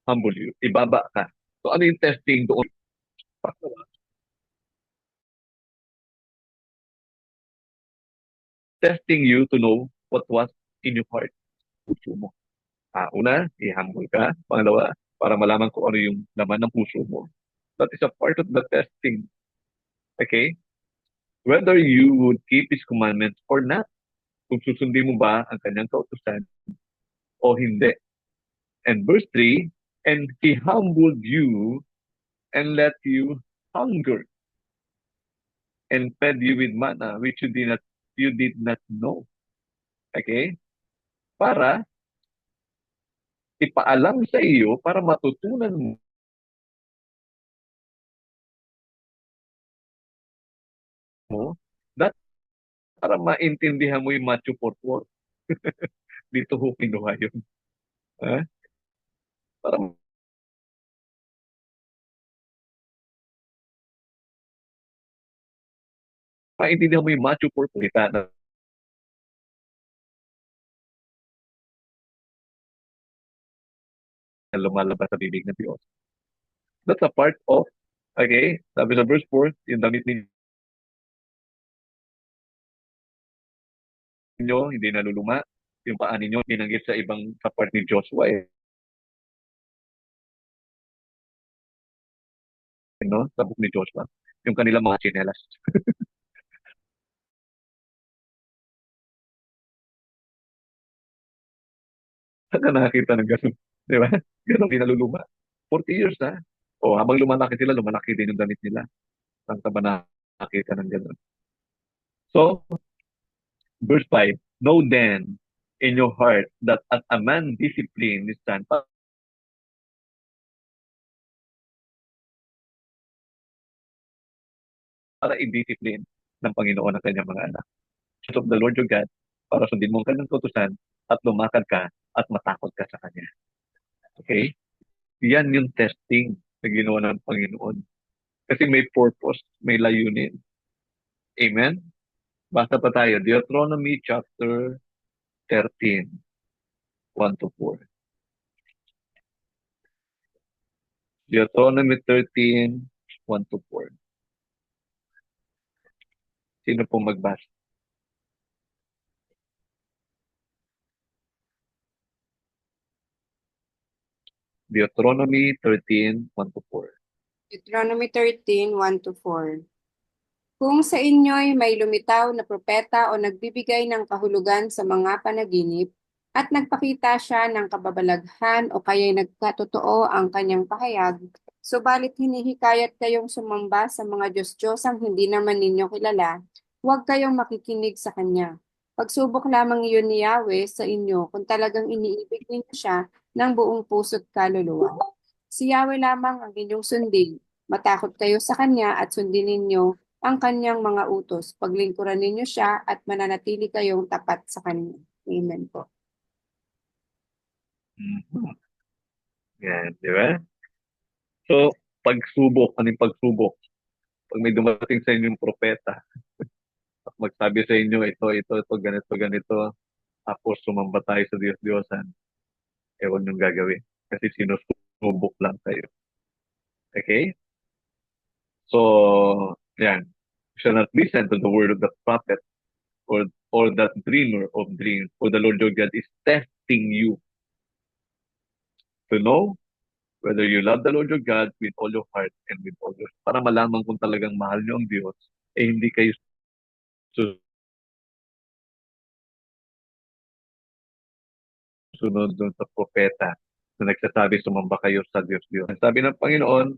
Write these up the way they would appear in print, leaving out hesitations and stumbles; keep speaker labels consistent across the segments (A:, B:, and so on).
A: humble you. Ibaba ka. So ano yung testing doon? Testing you to know what was in your heart. Puso mo. Una, i-humble ka. Pangalawa, para malaman kung ano yung laman ng puso mo. That is a part of the testing. Okay? Whether you would keep His commandments or not. Kung susundin mo ba ang kanyang kautusan o hindi. And verse 3, and He humbled you and let you hunger and fed you with manna which you did not know. Okay? Para ipaalam sa iyo, para matutunan mo, that para maintindihan mo yung Matthew 4:4. Dito ho kinuha yun. Ha? Para maintindihan mo yung Matthew 4:4. Kita na lumalabas sa bibig ng Diyos. That's a part of, okay, sabi sa verse 4, yung damit ninyo hindi naluluma, yung paa ninyo binanggit sa ibang sa part ni Joshua no? Sa book ni Joshua. Yung kanilang mga chinelas. Saan ka nakakita ng ganun? Di ba? Ganun, hindi naluluma. 40 years na. O habang lumalaki sila, lumalaki din yung damit nila. Saan ka ba nakakita ng ganun? So, verse 5, know then in your heart that as a man discipline his son, para i-discipline ng Panginoon ang kanyang mga anak. Of the Lord your God, para sundin mo ang kanyang tutusan at lumakad ka at matakot ka sa kanya. Okay? Yan yung testing na ginawa ng Panginoon. Kasi may purpose, may layunin. Amen? Basta pa tayo. Deuteronomy chapter 13, 1 to 4. Deuteronomy 13, 1 to 4. Sino pong magbasa? Deuteronomy 13, 1 to 4.
B: Deuteronomy 13, 1 to 4. Kung sa inyo'y may lumitaw na propeta o nagbibigay ng kahulugan sa mga panaginip, at nagpakita siya ng kababalaghan o kaya'y nagkatotoo ang kanyang pahayag, subalit hinihikayat kayong sumamba sa mga Diyos-Diyosang hindi naman ninyo kilala, huwag kayong makikinig sa kanya. Pagsubok lamang iyon ni Yahweh sa inyo kung talagang iniibig ninyo siya ng buong puso't kaluluwa. Si Yahweh lamang ang inyong sundin. Matakot kayo sa kanya at sundin ninyo ang kanyang mga utos. Paglingkuran ninyo siya at mananatili kayong tapat sa kanya. Amen po.
A: Mhm. Yan, di ba? So, pagsubok, anong pagsubok? Pag may dumating sa inyo yung propeta, at magsabi sa inyo, ito, ganito, ganito, tapos sumamba tayo sa Diyos-Diyosan, huwag niyong gagawin. Kasi sinusubok lang kayo. Okay? So, yan. You shall not listen to the word of the prophet or that dreamer of dreams, for the Lord your God is testing you to know whether you love the Lord your God with all your heart and with all your para malaman kung talagang mahal niyo ang Diyos, hindi kayo susunod doon sa propeta na nagsasabi sumamba kayo sa Diyos. Ang sabi ng Panginoon,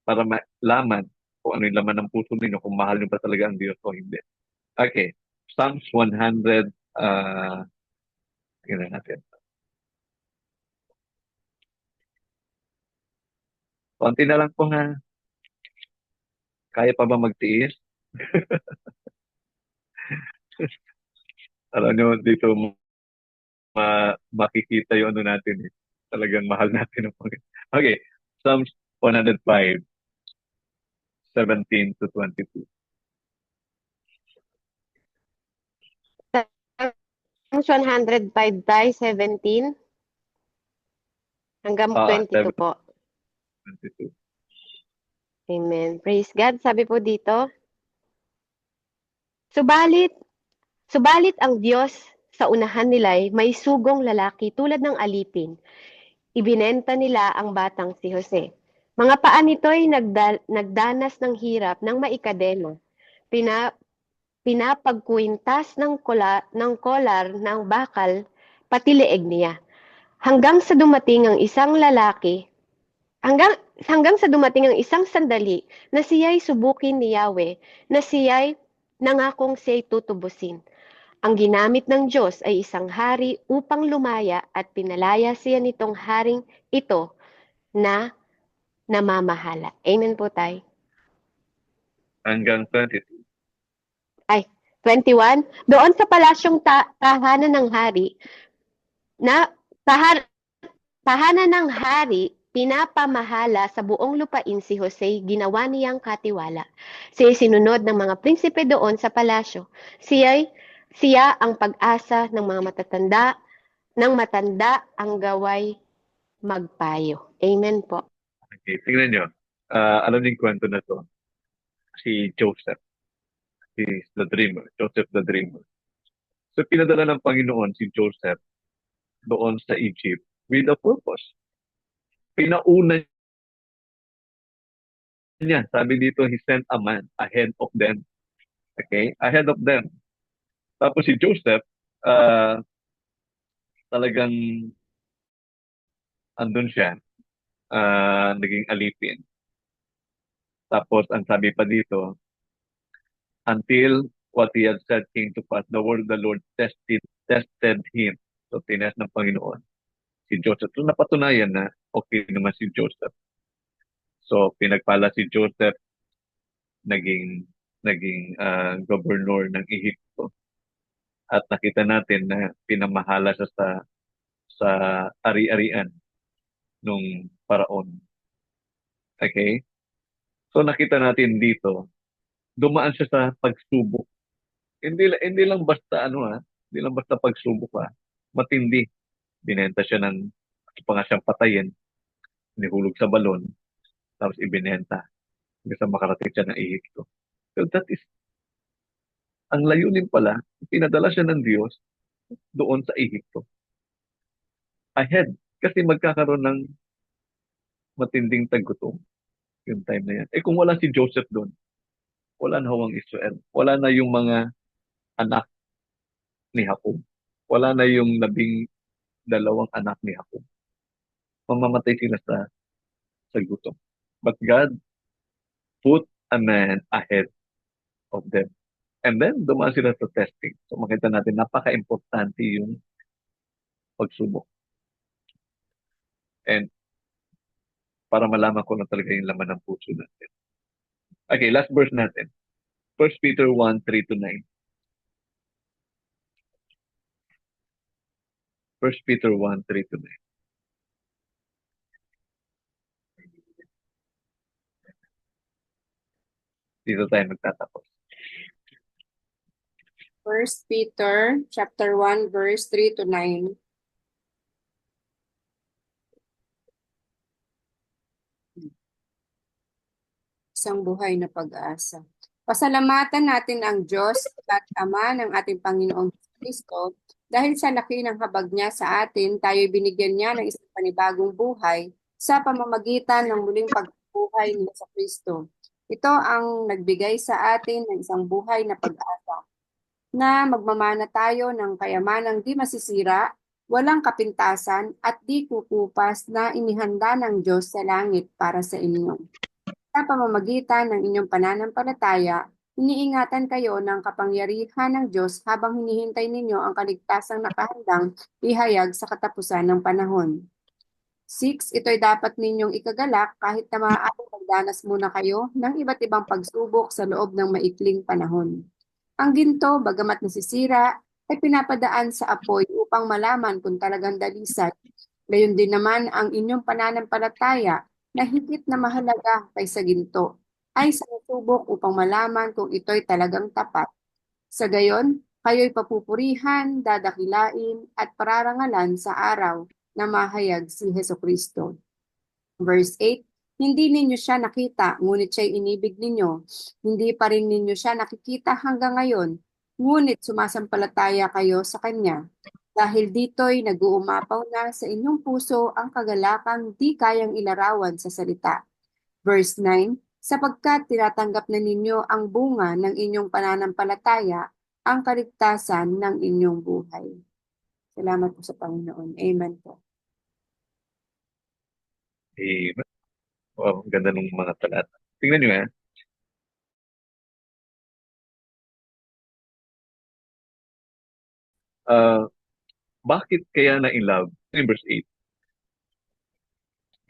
A: para malaman kung ano yung laman ng puso ninyo, kung mahal niyo ba talaga ang Diyos o hindi. Okay. Psalms 100, tingnan natin. Konti na lang po ha. Kaya pa ba magtiis? Alam nyo, dito makikita yung ano natin eh. Talagang mahal natin ang Panginoon. Okay. Psalms 105, 17 to 22.
C: Psalms 105 by 17. Hanggang
A: 7,
C: 22 po.
A: 22.
C: Amen. Praise God. Sabi po dito, subalit, subalit ang Diyos sa unahan nila'y may sugong lalaki tulad ng alipin. Ibinenta nila ang batang si Jose. Mga paa nito'y nagdanas ng hirap ng maikadena. Pina, pinapagkuwintas ng kolar ng bakal, pati leeg niya. Hanggang sa dumating ang isang lalaki, hanggang, hanggang sa dumating ang isang sandali na siya'y subukin ni Yahweh, na siya'y nangakong siya'y tutubusin. Ang ginamit ng Diyos ay isang hari upang lumaya at pinalaya siya nitong haring ito na namamahala. Amen po tayo.
A: Hanggang 22.
C: Ay, 21. Doon sa palasyong tahanan ng hari, na tahar, tahanan ng hari, pinapamahala sa buong lupain si Jose, ginawa niyang katiwala. Siya sinunod ng mga prinsipe doon sa palasyo. Siya ang pag-asa ng mga matatanda, ng matanda ang gaway magpayo. Amen po.
A: Okay, tingnan nyo. Alam niyo yung kwento na to. Si Joseph. He's the dreamer. Joseph the dreamer. So, pinadala ng Panginoon si Joseph doon sa Egypt with a purpose. Pinauna niya. Sabi dito, he sent a man ahead of them. Okay? Ahead of them. Tapos si Joseph, talagang andun siya, naging alipin. Tapos, ang sabi pa dito, until what he had said came to pass, the word of the Lord tested him. So, tinas ng Panginoon si Joseph. So, napatunayan na okay naman si Joseph. So, pinagpala si Joseph, naging governor ng Ehipto. At nakita natin na pinamahala siya sa ari-arian nung paraon. Okay? So, nakita natin dito, dumaan siya sa pagsubok. Hindi lang basta hindi lang basta pagsubok matindi. Binenta siya gusto pa nga siyang patayin, nihulog sa balon, tapos ibinenta hanggang sa makarating siya ng Ehipto. So that is, ang layunin pala, pinadala siya ng Diyos doon sa Ehipto. Ahead, kasi magkakaroon ng matinding tagutom yung time na yan. Kung wala si Joseph doon, wala na ang Israel. Wala na yung mga anak ni Jacob. Wala na yung 12 anak ni Jacob. Mamamatay sila sa gutom. But God put a man ahead of them. And then, dumaan sila sa testing. So, makita natin, napaka-importante yung pagsubok. And para malaman ko na talaga yung laman ng puso natin. Okay, last verse natin. 1 Peter 1, 3-9. 1 Peter 1, 3-9. Dito tayo magtatapos.
B: 1 Peter chapter 1 verse 3 to 9. Isang buhay na pag-asa. Pasalamatan natin ang Diyos at Ama ng ating Panginoong Kristo dahil sa laki ng habag niya sa atin, tayo binigyan niya ng isang panibagong buhay sa pamamagitan ng muling pagbuhay niya sa Kristo. Ito ang nagbigay sa atin ng isang buhay na pag-asa na magmamana tayo ng kayamanang di masisira, walang kapintasan at di kukupas na inihanda ng Diyos sa langit para sa inyo. Sa pamamagitan ng inyong pananampalataya, iniingatan kayo ng kapangyarihan ng Diyos habang hinihintay ninyo ang kaligtasang nakahandang ihayag sa katapusan ng panahon. 6. Ito'y dapat ninyong ikagalak kahit na maaaring magdanas muna kayo ng iba't ibang pagsubok sa loob ng maikling panahon. Ang ginto, bagamat nasisira, ay pinapadaan sa apoy upang malaman kung talagang dalisay. Gayon din naman ang inyong pananampalataya na higit na mahalaga kaysa ginto, ay sinusubok upang malaman kung ito'y talagang tapat. Sa gayon, kayo'y papupurihan, dadakilain, at pararangalan sa araw na mahayag si Hesukristo. Verse 8, hindi ninyo siya nakita, ngunit siya'y inibig ninyo. Hindi pa rin ninyo siya nakikita hanggang ngayon, ngunit sumasampalataya kayo sa Kanya. Dahil dito'y nag-uumapaw na sa inyong puso ang kagalakang di kayang ilarawan sa salita. Verse 9, sapagkat tinatanggap na ninyo ang bunga ng inyong pananampalataya, ang kaligtasan ng inyong buhay. Salamat po sa Panginoon. Amen po.
A: Amen. Wow, ang ganda ng mga talata. Tingnan nyo bakit kaya na in love? In verse 8,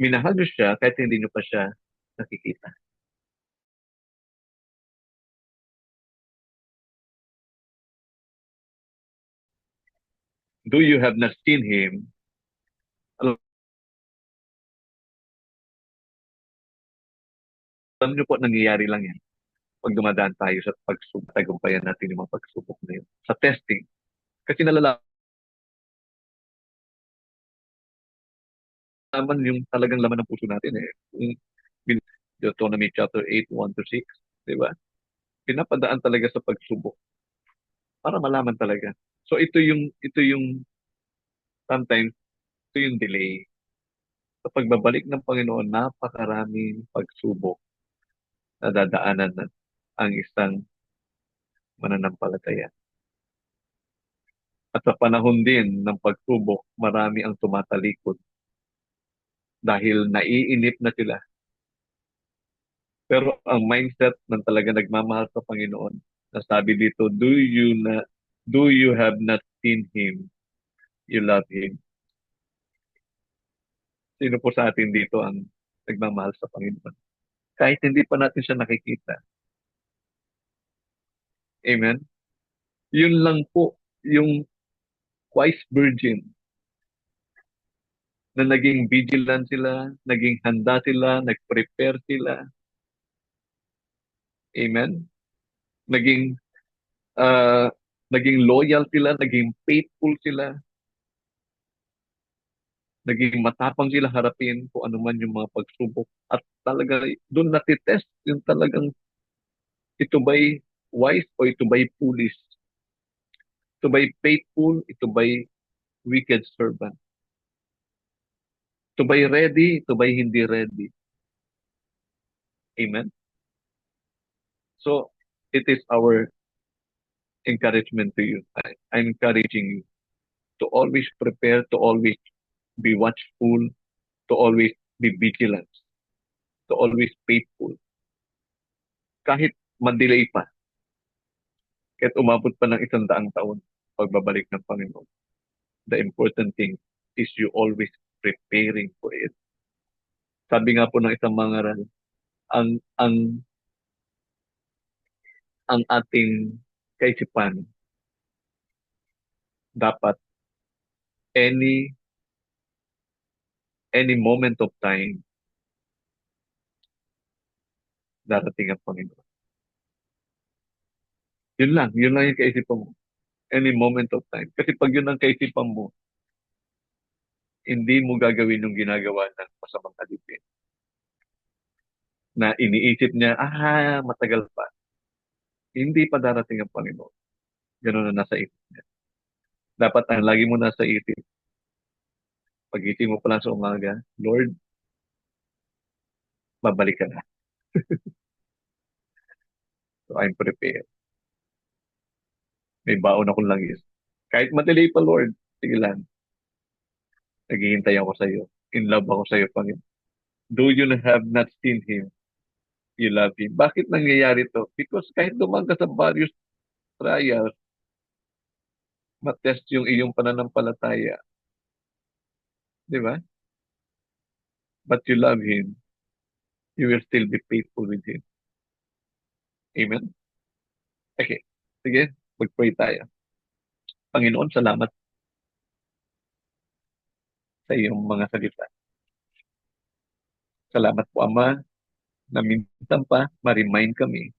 A: minahal nyo siya kahit hindi nyo pa siya nakikita. Do you have not seen Him? Alam nyo po, nangyayari lang yan pag dumadaan tayo sa pagsubok, tagumpayan natin yung mga pagsubok na yun. Sa testing. Kasi nalalaman yung talagang laman ng puso natin eh. Yung Deuteronomy chapter 8, 1 to 6. Di ba? Pinapadaan talaga sa pagsubok para malaman talaga. So ito yung sometimes, ito yung delay. Sa pagbabalik ng Panginoon, napakaraming pagsubok na dadaanan na ang isang mananampalataya. At sa panahon din ng pagsubok, marami ang tumatalikod dahil naiinip na sila. Pero ang mindset ng talaga nagmamahal sa Panginoon, nasabi dito, do you have not seen Him, you love Him. Sino po sa atin dito ang nagmamahal sa Panginoon? Kahit hindi pa natin siya nakikita. Amen? Yun lang po, yung wise virgin na naging vigilant sila, naging handa sila, nag-prepare sila. Amen? Naging uh, naging loyal sila, naging faithful sila, naging matapang sila harapin kung ano man yung mga pagsubok. At talaga doon natitest yung talagang ito ba'y wise o ito ba'y foolish? Ito ba'y faithful? Ito ba'y wicked servant? Ito ba'y ready? Ito ba'y hindi ready? Amen? So, it is our encouragement to you. I'm encouraging you to always prepare, to always be watchful, to always be vigilant, to always faithful. Kahit ma-delay pa, kahit umabot pa ng 100 taon, pagbabalik ng Panginoon. The important thing is you always preparing for it. Sabi nga po ng isang mangaral, ang ang ang ating kaisipan dapat any moment of time darating ang Panginoon. Yun lang yung kaisipan mo. Any moment of time. Kasi pag yun ang kaisipan mo, hindi mo gagawin yung ginagawa ng masamang alipin. Na iniisip niya, matagal pa. Hindi pa darating ang Panginoon. Ganun na nasa isip niya. Dapat ang lagi mo nasa isip, pagising mo pa lang sa umaga, Lord, babalik ka na. So I'm prepared. May baon akong langis. Kahit madelay pa, Lord, sige lang. Naghihintay ako sa iyo. In love ako sa iyo, Panginoon. Do you have not seen Him? You love Him. Bakit nangyayari to? Because kahit dumaan ka sa various trials, matest yung iyong pananampalataya. Di ba? But you love Him. You will still be faithful with Him. Amen? Okay. Sige, mag-pray tayo. Panginoon, salamat sa iyong mga salita. Salamat po, Ama, na minsan pa ma-remind kami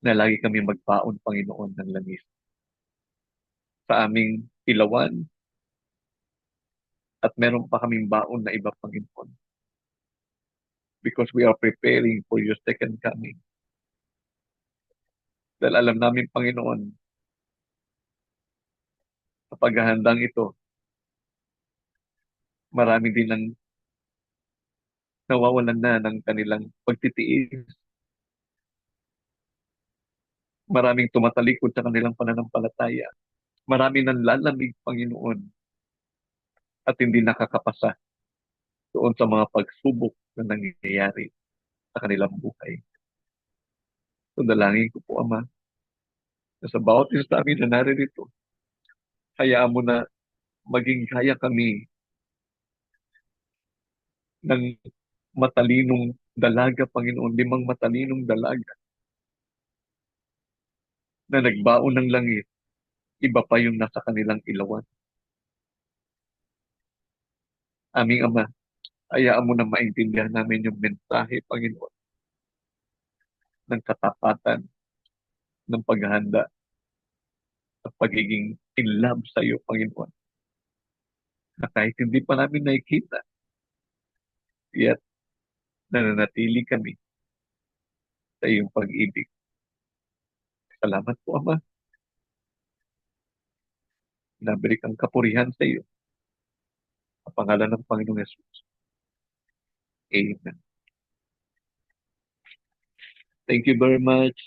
A: na lagi kami magpaon, Panginoon, ng langis sa aming ilawan, At meron pa kaming baon na iba, Panginoon. Because we are preparing for your second coming. Dahil alam namin, Panginoon, sa paghahandang ito, marami din ang nawawalan na ng kanilang pagtitiis. Maraming tumatalikod sa kanilang pananampalataya. Marami nang lalamig, Panginoon, at hindi nakakapasa doon sa mga pagsubok na nangyayari sa kanilang buhay. So dalangin ko po, Ama, na sa bawat isa sa amin na naririto, hayaan mo na maging kaya kami ng matalinong dalaga, Panginoon, 5 matalinong dalaga na nagbaon ng langit, iba pa yung nasa kanilang ilawan. Aming Ama, hayaan mo na maintindihan namin yung mensahe, Panginoon, ng katapatan, ng paghahanda, at pagiging in love sa iyo, Panginoon. Na kahit hindi pa namin nakikita, yet nananatili kami sa iyong pag-ibig. Salamat po, Ama. Nabalik ang kapurihan sa iyo. Sa pangalan ng Panginoong Yesus. Amen. Thank you very much.